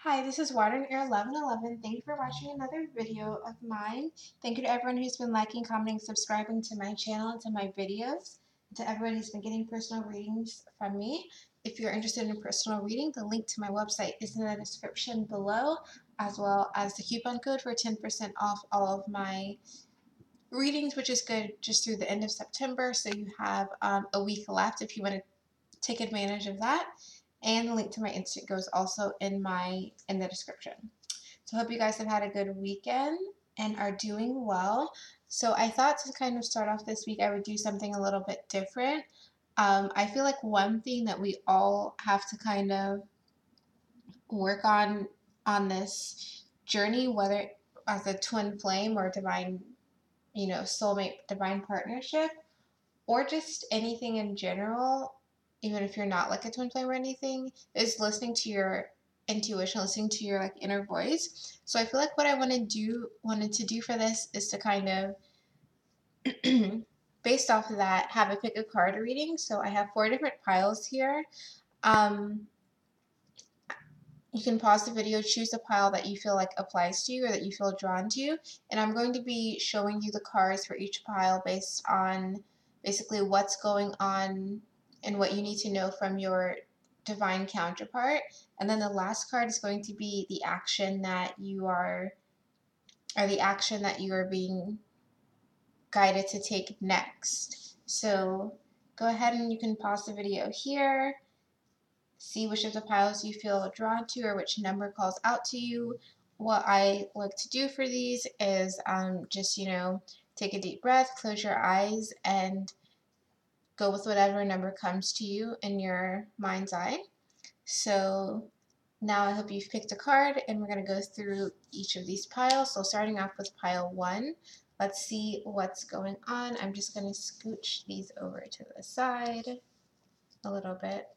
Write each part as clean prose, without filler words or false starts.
Hi, this is Water Air 1111. Thank you for watching another video of mine. Thank you to everyone who's been liking, commenting, subscribing to my channel and to my videos. And to everyone who's been getting personal readings from me. If you're interested in personal reading, the link to my website is in the description below, as well as the coupon code for 10% off all of my readings, which is good just through the end of September. So you have a week left if you want to take advantage of that. And the link to my Insta goes also in the description. So I hope you guys have had a good weekend and are doing well. So I thought to kind of start off this week, I would do something a little bit different. I feel like one thing that we all have to kind of work on this journey, whether as a twin flame or divine, soulmate, divine partnership, or just anything in general, even if you're not like a twin flame or anything, is listening to your intuition, listening to your like inner voice. So I feel like what I wanted to do for this is to kind of based off of that, have a pick a card reading. So I have 4 different piles here. Um, you can pause the video, choose a pile that you feel like applies to you or that you feel drawn to, and I'm going to be showing you the cards for each pile based on basically what's going on and what you need to know from your divine counterpart. And then the last card is going to be the action that you are, or the action that you are being guided to take next. So go ahead and you can pause the video here, see which of the piles you feel drawn to or which number calls out to you. What I like to do for these is just, take a deep breath, close your eyes, and go with whatever number comes to you in your mind's eye. So now I hope you've picked a card, and we're going to go through each of these piles. So starting off with pile 1, let's see what's going on. I'm just going to scooch these over to the side a little bit.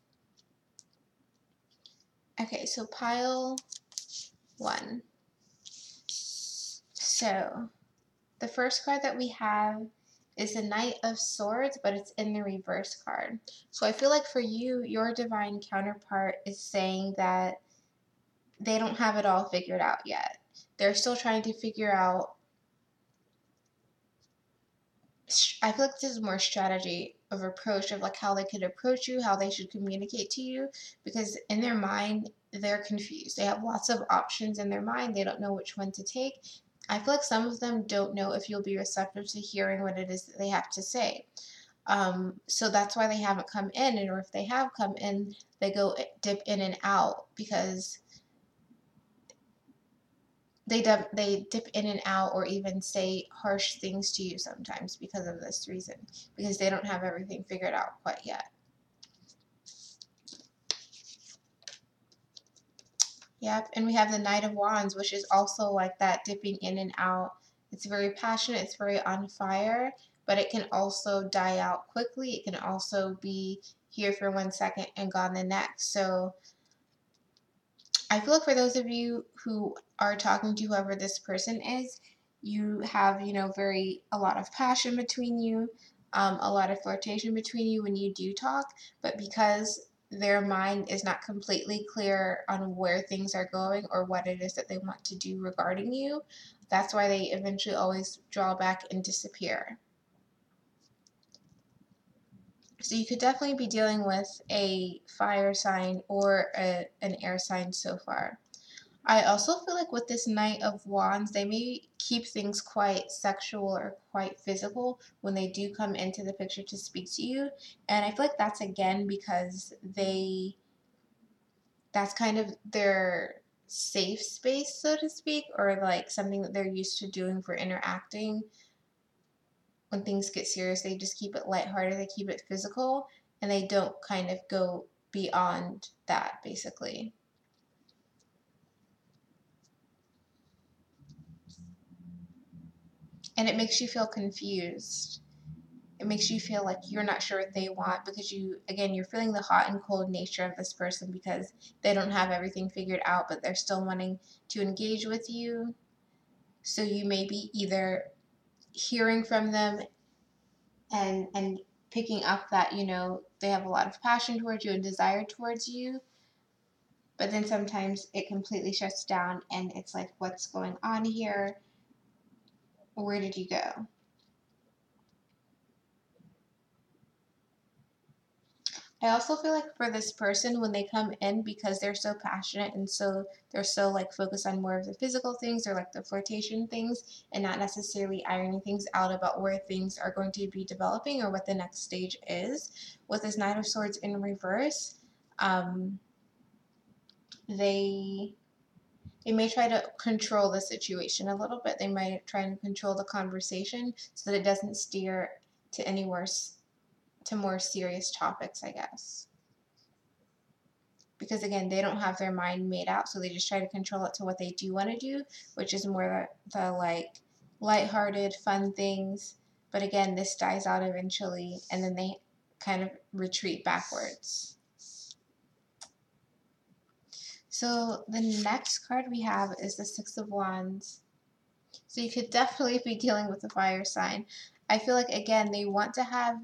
Okay, so pile 1. So the first card that we have is the Knight of Swords, but it's in the reverse card. So I feel like for you, your divine counterpart is saying that they don't have it all figured out yet. They're still trying to figure out. I feel like this is more strategy of approach of like how they could approach you, how they should communicate to you, because in their mind, they're confused. They have lots of options in their mind. They don't know which one to take. I feel like some of them don't know if you'll be receptive to hearing what it is that they have to say. So that's why they haven't come in, and or if they have come in, they go dip in and out because they dip in and out or even say harsh things to you sometimes because of this reason, because they don't have everything figured out quite yet. Yep, and we have the Knight of Wands, which is also like that dipping in and out. It's very passionate, it's very on fire, but it can also die out quickly. It can also be here for 1 second and gone the next. So I feel like for those of you who are talking to whoever this person is, you have, a lot of passion between you, a lot of flirtation between you when you do talk, but because their mind is not completely clear on where things are going or what it is that they want to do regarding you, that's why they eventually always draw back and disappear. So you could definitely be dealing with a fire sign or an air sign so far. I also feel like with this Knight of Wands, they may keep things quite sexual or quite physical when they do come into the picture to speak to you. And I feel like that's again because that's kind of their safe space, so to speak, or like something that they're used to doing for interacting. When things get serious, they just keep it lighthearted, they keep it physical, and they don't kind of go beyond that, basically. And it makes you feel confused. It makes you feel like you're not sure what they want because you're feeling the hot and cold nature of this person because they don't have everything figured out, but they're still wanting to engage with you. So you may be either hearing from them and picking up that, they have a lot of passion towards you and desire towards you, but then sometimes it completely shuts down and it's like, what's going on here? Where did you go? I also feel like for this person, when they come in, because they're so passionate and so they're so like focused on more of the physical things or like the flirtation things and not necessarily ironing things out about where things are going to be developing or what the next stage is. With this Knight of Swords in reverse, um, they may try to control the situation a little bit. They might try and control the conversation so that it doesn't steer to any worse, to more serious topics, I guess. Because again, they don't have their mind made out, so they just try to control it to what they do want to do, which is more the like lighthearted, fun things. But again, this dies out eventually, and then they kind of retreat backwards. So the next card we have is the Six of Wands. So you could definitely be dealing with a fire sign. I feel like, again, they want to have,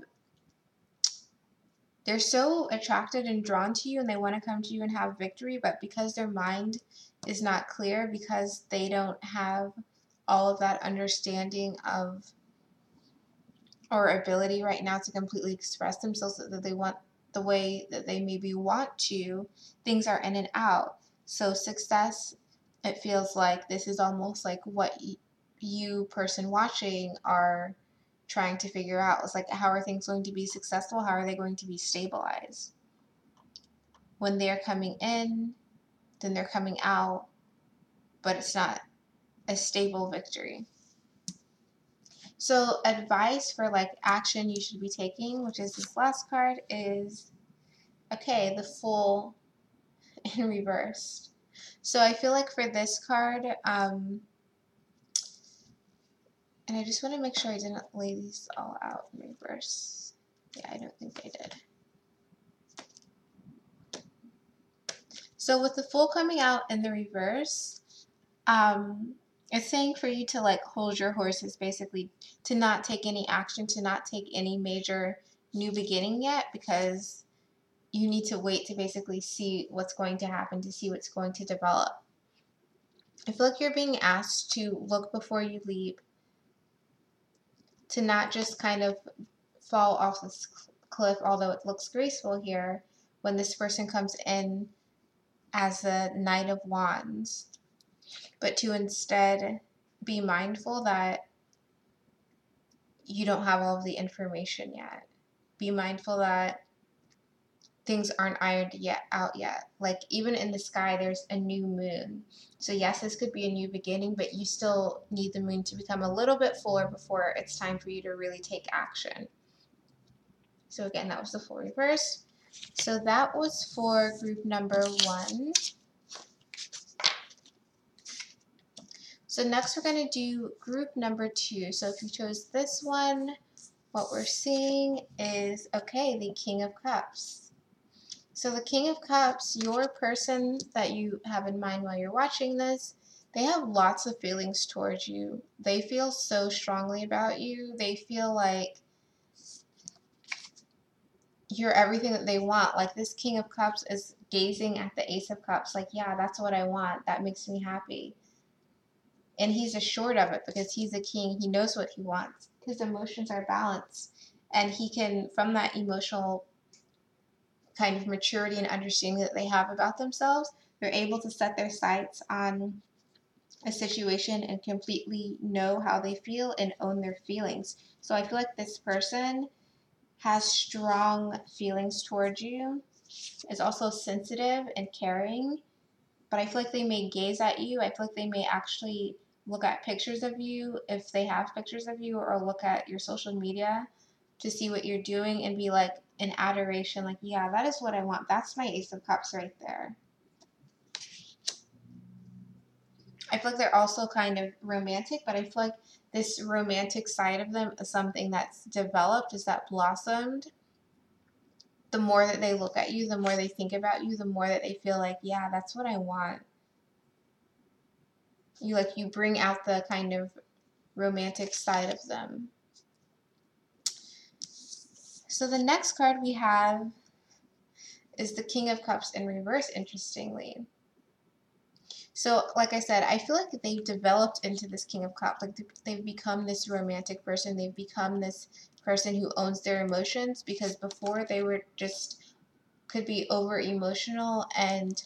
they're so attracted and drawn to you and they want to come to you and have victory, but because their mind is not clear, because they don't have all of that understanding of or ability right now to completely express themselves that they want the way that they maybe want to, things are in and out. So success, it feels like this is almost like what you, person watching, are trying to figure out. It's like, how are things going to be successful? How are they going to be stabilized? When they're coming in, then they're coming out, but it's not a stable victory. So advice for like action you should be taking, which is this last card, is okay, the Fool in reverse. So I feel like for this card, and I just want to make sure I didn't lay these all out in reverse. Yeah, I don't think I did. So with the Fool coming out in the reverse, it's saying for you to like hold your horses, basically, to not take any action, to not take any major new beginning yet, because you need to wait to basically see what's going to happen, to see what's going to develop. I feel like you're being asked to look before you leap, to not just kind of fall off this cliff, although it looks graceful here when this person comes in as the Knight of Wands, but to instead be mindful that you don't have all of the information yet. Be mindful that things aren't ironed out yet. Like even in the sky, there's a new moon. So yes, this could be a new beginning, but you still need the moon to become a little bit fuller before it's time for you to really take action. So again, that was the Fool reverse. So that was for group number 1. So next we're going to do group number 2. So if you chose this one, what we're seeing is, okay, the King of Cups. So the King of Cups, your person that you have in mind while you're watching this, they have lots of feelings towards you. They feel so strongly about you. They feel like you're everything that they want. Like this King of Cups is gazing at the Ace of Cups like, yeah, that's what I want. That makes me happy. And he's assured of it because he's a king. He knows what he wants. His emotions are balanced. And he can, from that emotional kind of maturity and understanding that they have about themselves, they're able to set their sights on a situation and completely know how they feel and own their feelings. So I feel like this person has strong feelings towards you, is also sensitive and caring, but I feel like they may gaze at you. I feel like they may actually look at pictures of you, if they have pictures of you, or look at your social media to see what you're doing and be like in adoration, like, yeah, that is what I want. That's my Ace of Cups right there. I feel like they're also kind of romantic, but I feel like this romantic side of them is something that's developed, is that blossomed. The more that they look at you, the more they think about you, the more that they feel like, yeah, that's what I want. You bring out the kind of romantic side of them. So the next card we have is the King of Cups in reverse, interestingly. So, like I said, I feel like they've developed into this King of Cups. Like they've become this romantic person. They've become this person who owns their emotions, because before they were just could be over emotional and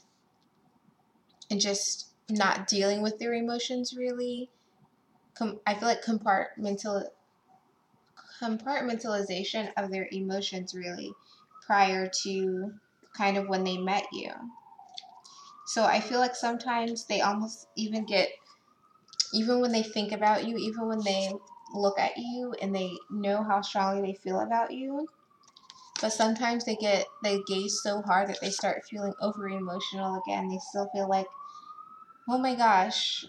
just not dealing with their emotions really. I feel like compartmentalization of their emotions really prior to kind of when they met you. So I feel like sometimes they almost even get, even when they think about you, even when they look at you and they know how strongly they feel about you, but sometimes they gaze so hard that they start feeling over emotional again. They still feel like, oh my gosh,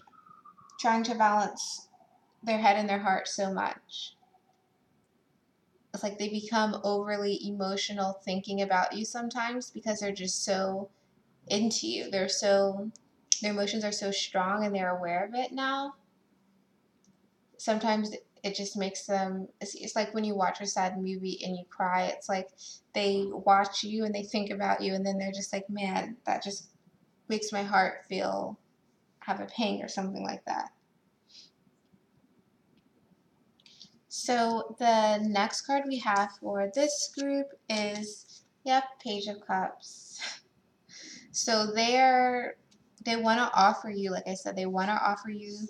trying to balance their head and their heart so much. It's like they become overly emotional thinking about you sometimes because they're just so into you. Their emotions are so strong and they're aware of it now. Sometimes it just makes them, it's like when you watch a sad movie and you cry, it's like they watch you and they think about you and then they're just like, man, that just makes my heart have a pang or something like that. So the next card we have for this group is, yep, Page of Cups. So they want to offer you, like I said, they want to offer you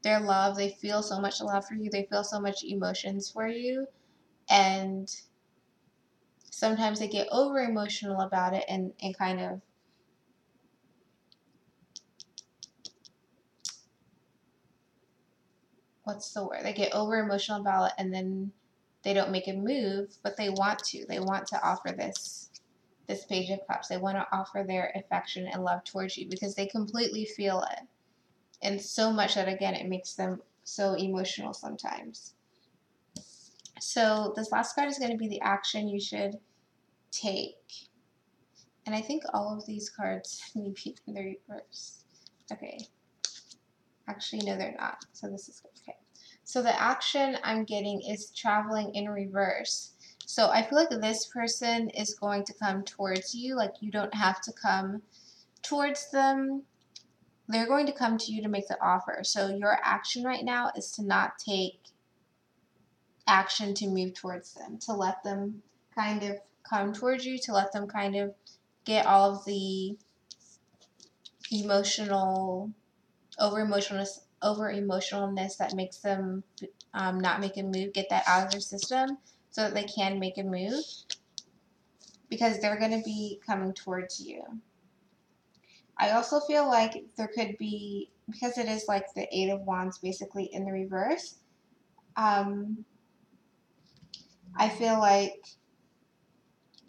their love. They feel so much love for you. They feel so much emotions for you. And sometimes they get over emotional about it and kind of, what's the word? They get over emotional about it and then they don't make a move, but they want to. They want to offer this Page of Cups. They want to offer their affection and love towards you because they completely feel it. And so much that, again, it makes them so emotional sometimes. So this last card is going to be the action you should take. And I think all of these cards may be in the reverse. Okay. Actually, no, they're not. So this is good. Okay. So the action I'm getting is traveling in reverse. So I feel like this person is going to come towards you. Like you don't have to come towards them. They're going to come to you to make the offer. So your action right now is to not take action to move towards them, to let them kind of come towards you, to let them kind of get all of the emotional, over emotionalness that makes them not make a move, get that out of their system so that they can make a move, because they're going to be coming towards you. I also feel like there could be, because it is like the Eight of Wands basically in the reverse, I feel like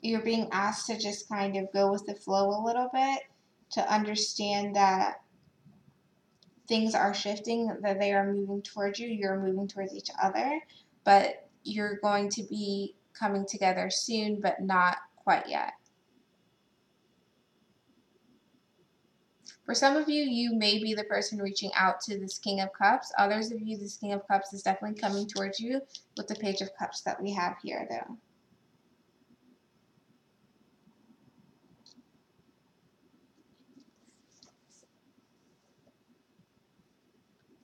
you're being asked to just kind of go with the flow a little bit, to understand that things are shifting, that they are moving towards you, you're moving towards each other, but you're going to be coming together soon, but not quite yet. For some of you, you may be the person reaching out to this King of Cups. Others of you, this King of Cups is definitely coming towards you with the Page of Cups that we have here, though.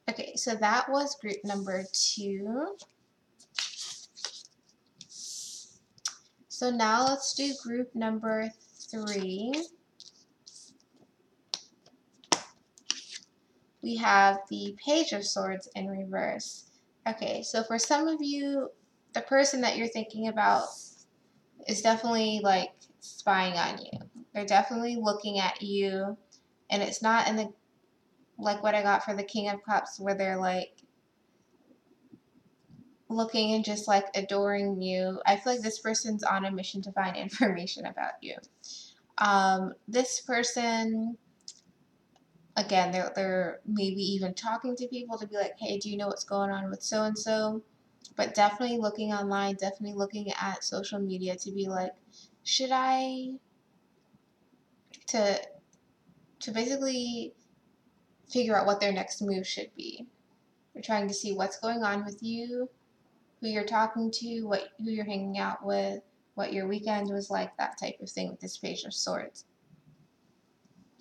Okay, so that was group number 2. So now let's do group number 3. We have the Page of Swords in reverse. Okay, so for some of you, the person that you're thinking about is definitely like spying on you. They're definitely looking at you, and it's not in the, like what I got for the King of Cups, where they're like looking and just like adoring you. I feel like this person's on a mission to find information about you. This person, again, they're maybe even talking to people to be like, hey, do you know what's going on with so and so? But definitely looking online, definitely looking at social media to be like, should I, to basically figure out what their next move should be. They're trying to see what's going on with you, who you're talking to, who you're hanging out with, what your weekend was like, that type of thing with this Page of Swords.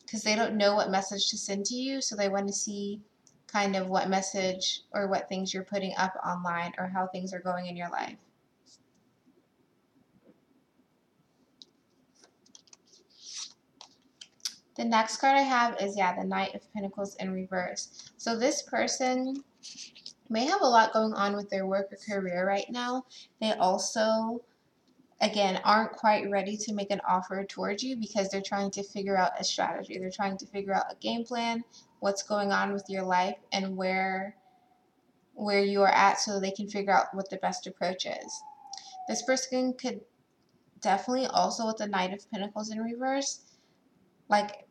Because they don't know what message to send to you, so they want to see kind of what message or what things you're putting up online or how things are going in your life. The next card I have is, the Knight of Pentacles in reverse. So this person may have a lot going on with their work or career right now. They also, again, aren't quite ready to make an offer towards you because they're trying to figure out a strategy. They're trying to figure out a game plan, what's going on with your life, and where you are at so they can figure out what the best approach is. This person could definitely also, with the Knight of Pentacles in reverse, like,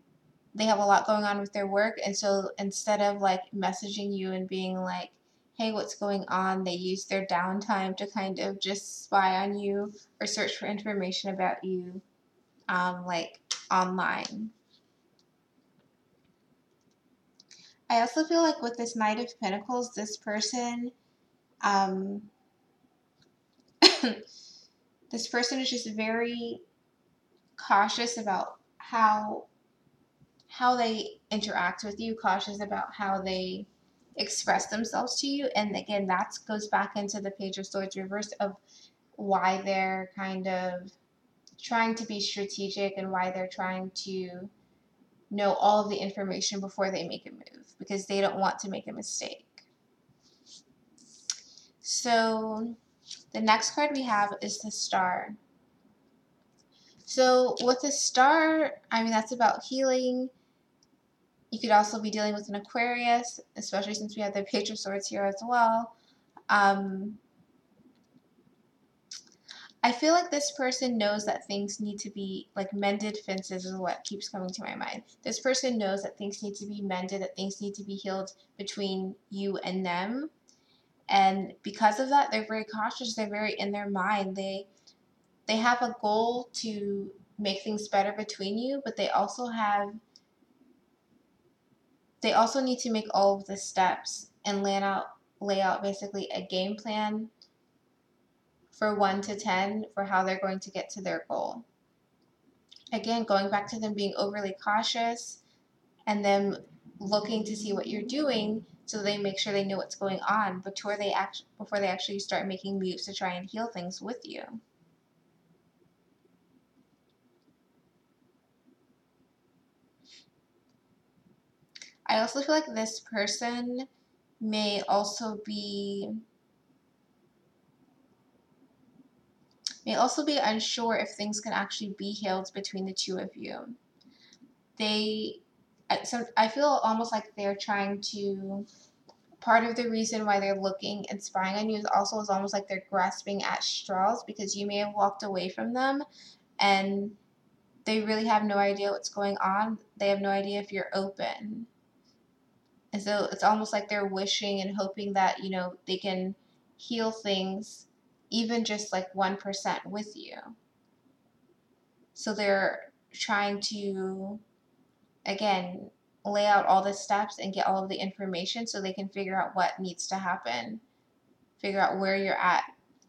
they have a lot going on with their work, and so instead of like messaging you and being like, hey, what's going on, they use their downtime to kind of just spy on you or search for information about you, like online. I also feel like with this Knight of Pentacles, this person, this person is just very cautious about how they interact with you, cautious about how they express themselves to you. And again, that goes back into the Page of Swords reverse of why they're kind of trying to be strategic and why they're trying to know all of the information before they make a move because they don't want to make a mistake. So the next card we have is the Star. So with the Star, I mean, that's about healing. You could also be dealing with an Aquarius, especially since we have the Page of Swords here as well. I feel like this person knows that things need to be, like, mended fences is what keeps coming to my mind. This person knows that things need to be mended, that things need to be healed between you and them. And because of that, they're very cautious. They're very in their mind. They have a goal to make things better between you, but they also need to make all of the steps and lay out basically a game plan for 1 to 10 for how they're going to get to their goal. Again, going back to them being overly cautious and them looking to see what you're doing so they make sure they know what's going on before they actually start making moves to try and heal things with you. I also feel like this person may also be unsure if things can actually be healed between the two of you. I feel almost like they're trying to, part of the reason why they're looking and spying on you is almost like they're grasping at straws because you may have walked away from them and they really have no idea what's going on. They have no idea if you're open. And so it's almost like they're wishing and hoping that, they can heal things even just like 1% with you. So they're trying to, again, lay out all the steps and get all of the information so they can figure out what needs to happen, figure out where you're at.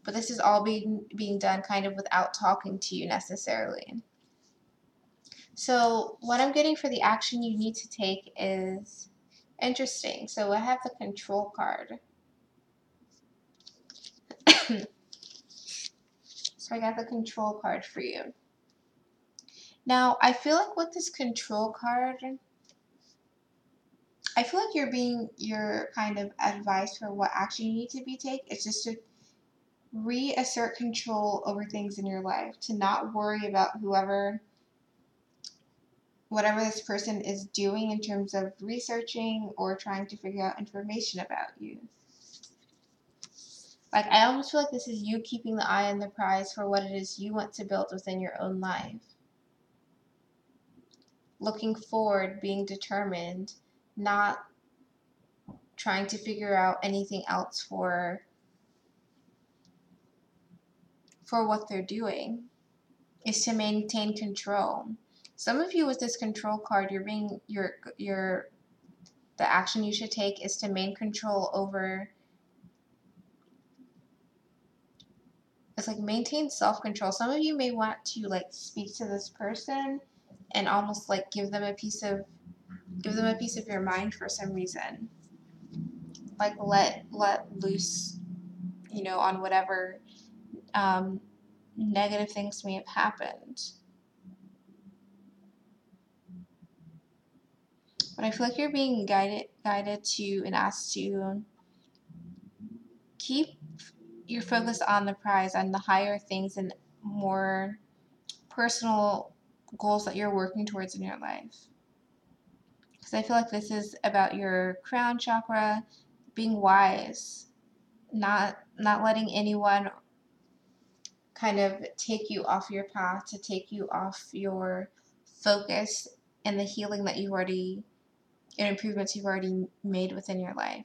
But this is all being done kind of without talking to you necessarily. So what I'm getting for the action you need to take is interesting. So I have the Control card. So I got the Control card for you. Now, I feel like with this Control card, I feel like your kind of advice for what action you need to take is just to reassert control over things in your life, to not worry about whatever this person is doing in terms of researching or trying to figure out information about you. Like, I almost feel like this is you keeping the eye on the prize for what it is you want to build within your own life. Looking forward, being determined, not trying to figure out anything else for what they're doing, is to maintain control. Some of you with this Control card, the action you should take is to maintain control over it's like maintain self-control. Some of you may want to like speak to this person and almost like give them a piece of your mind for some reason. Like let loose, on whatever negative things may have happened. But I feel like you're being guided to and asked to keep your focus on the prize, on the higher things and more personal goals that you're working towards in your life. Because I feel like this is about your crown chakra, being wise, not letting anyone kind of take you off your path, to take you off your focus and the healing that you've already and improvements you've already made within your life.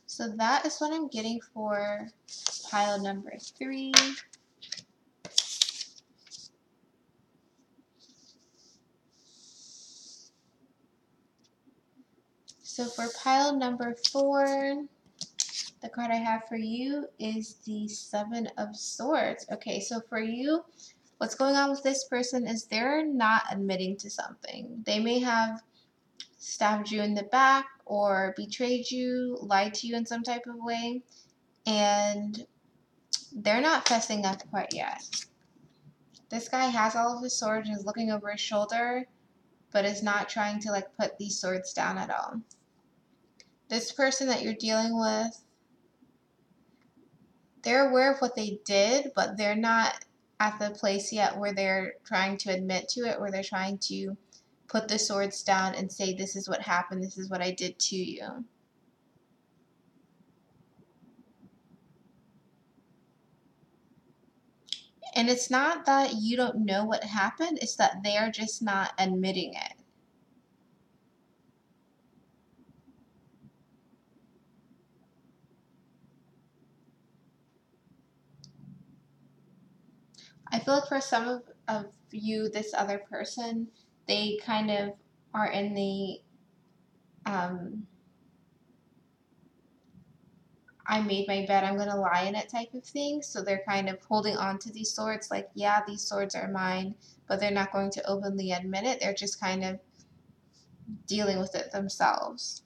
So that is what I'm getting for pile number 3. So for pile number 4, the card I have for you is the 7 of Swords. Okay, so for you, what's going on with this person is they're not admitting to something. They may have stabbed you in the back or betrayed you, lied to you in some type of way, and they're not fessing up quite yet. This guy has all of his swords and is looking over his shoulder, but is not trying to like put these swords down at all. This person that you're dealing with, they're aware of what they did, but they're not at the place yet where they're trying to admit to it, where they're trying to put the swords down and say, this is what happened, this is what I did to you. And it's not that you don't know what happened, it's that they're just not admitting it. I feel like for some of you, this other person, they kind of are in the I made my bed, I'm going to lie in it type of thing. So they're kind of holding on to these swords like, yeah, these swords are mine, but they're not going to openly admit it. They're just kind of dealing with it themselves.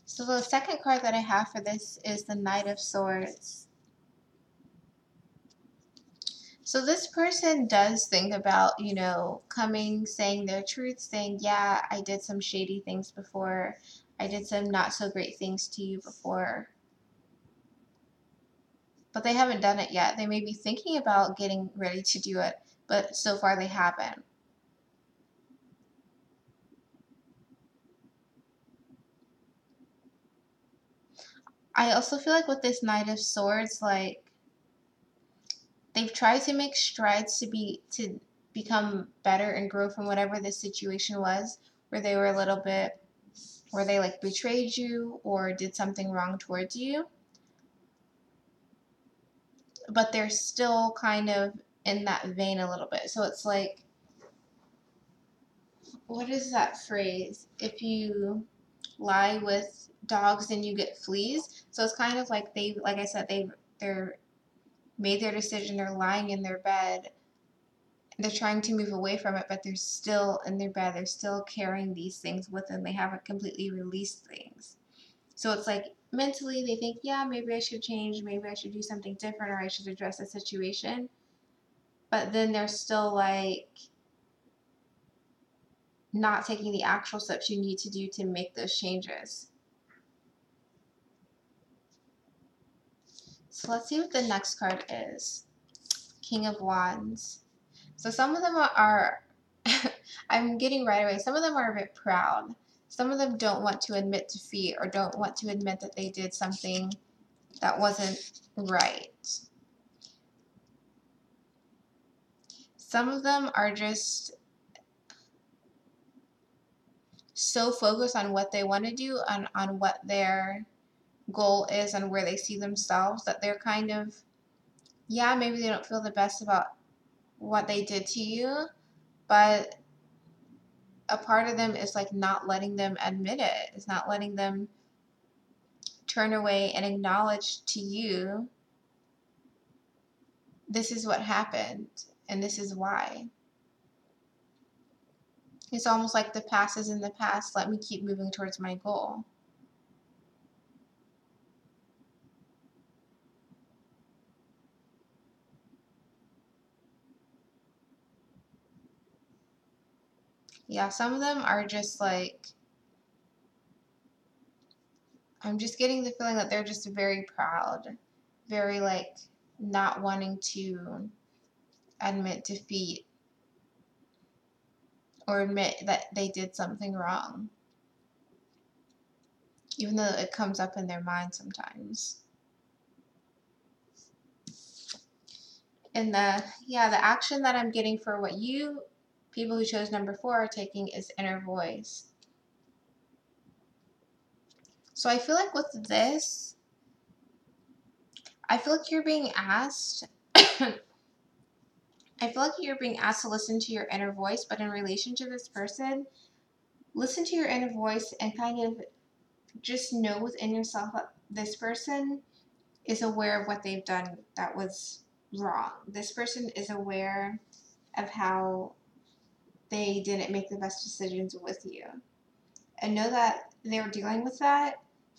So the second card that I have for this is the Knight of Swords. So this person does think about, coming, saying their truth, saying, yeah, I did some shady things before. I did some not so great things to you before. But they haven't done it yet. They may be thinking about getting ready to do it, but so far they haven't. I also feel like with this Knight of Swords, like, they've tried to make strides to become better and grow from whatever this situation was, where they were a little bit, where they like betrayed you or did something wrong towards you. But they're still kind of in that vein a little bit. So it's like, what is that phrase? If you lie with dogs, then you get fleas. So it's kind of like like I said, they're made their decision. They're lying in their bed. They're trying to move away from it, but they're still in their bed. They're still carrying these things with them. They haven't completely released things. So it's like mentally they think, yeah, maybe I should change. Maybe I should do something different, or I should address the situation. But then they're still like not taking the actual steps you need to do to make those changes. So let's see what the next card is. King of Wands. So some of them are I'm getting right away, some of them are a bit proud. Some of them don't want to admit defeat or don't want to admit that they did something that wasn't right. Some of them are just so focused on what they want to do, on what they're goal is and where they see themselves, that they're kind of, yeah, maybe they don't feel the best about what they did to you, but a part of them is like not letting them admit it. It's not letting them turn away and acknowledge to you, this is what happened and this is why. It's almost like the past is in the past. Let me keep moving towards my goal. Yeah, some of them are just like, I'm just getting the feeling that they're just very proud, very like not wanting to admit defeat or admit that they did something wrong, even though it comes up in their mind sometimes. And the action that I'm getting for what you people who chose number 4 are taking is inner voice. So I feel like with this, I feel like you're being asked I feel like you're being asked to listen to your inner voice, but in relation to this person, listen to your inner voice and kind of just know within yourself that this person is aware of what they've done that was wrong. This person is aware of how they didn't make the best decisions with you. And know that they're dealing with that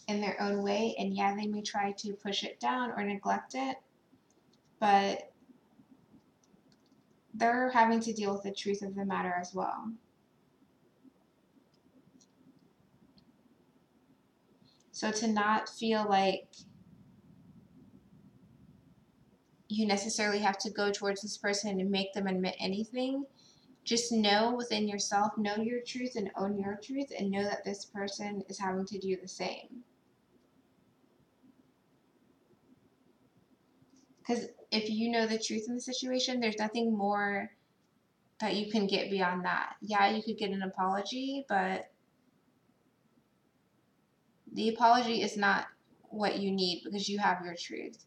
in their own way. And yeah, they may try to push it down or neglect it, but they're having to deal with the truth of the matter as well. So to not feel like you necessarily have to go towards this person and make them admit anything, just know within yourself, know your truth and own your truth, and know that this person is having to do the same. Because if you know the truth in the situation, there's nothing more that you can get beyond that. Yeah, you could get an apology, but the apology is not what you need because you have your truth.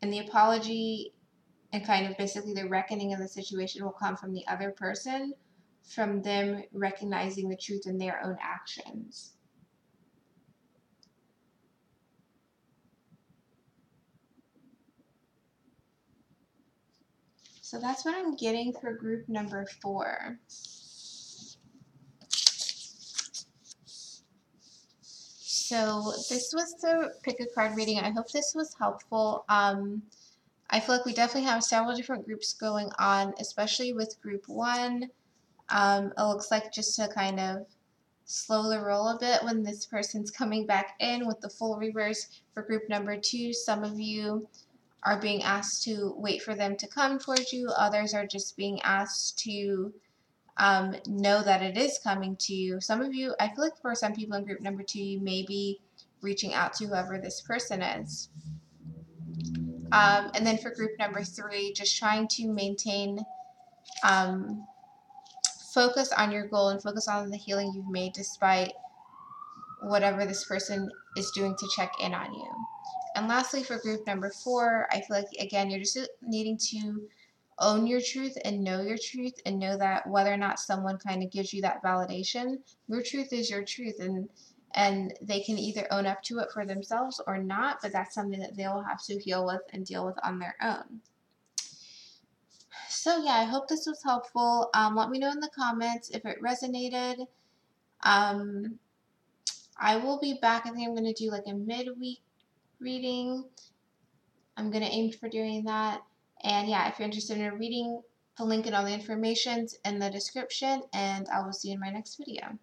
And the apology and kind of basically the reckoning of the situation will come from the other person, from them recognizing the truth in their own actions. So that's what I'm getting for group number 4. So this was the pick a card reading. I hope this was helpful. I feel like we definitely have several different groups going on, especially with group 1. It looks like just to kind of slow the roll a bit when this person's coming back in with the full reverse. For group number 2, some of you are being asked to wait for them to come towards you. Others are just being asked to know that it is coming to you. Some of you, I feel like for some people in group number 2, you may be reaching out to whoever this person is. And then for group number 3, just trying to maintain focus on your goal and focus on the healing you've made despite whatever this person is doing to check in on you. And lastly, for group number 4, I feel like, again, you're just needing to own your truth and know that whether or not someone kind of gives you that validation, your truth is your truth, and they can either own up to it for themselves or not, but that's something that they'll have to heal with and deal with on their own. So yeah, I hope this was helpful. Let me know in the comments if it resonated. I will be back. I think I'm going to do like a midweek reading. I'm going to aim for doing that. And yeah, if you're interested in a reading, the link and all the information's in the description, and I will see you in my next video.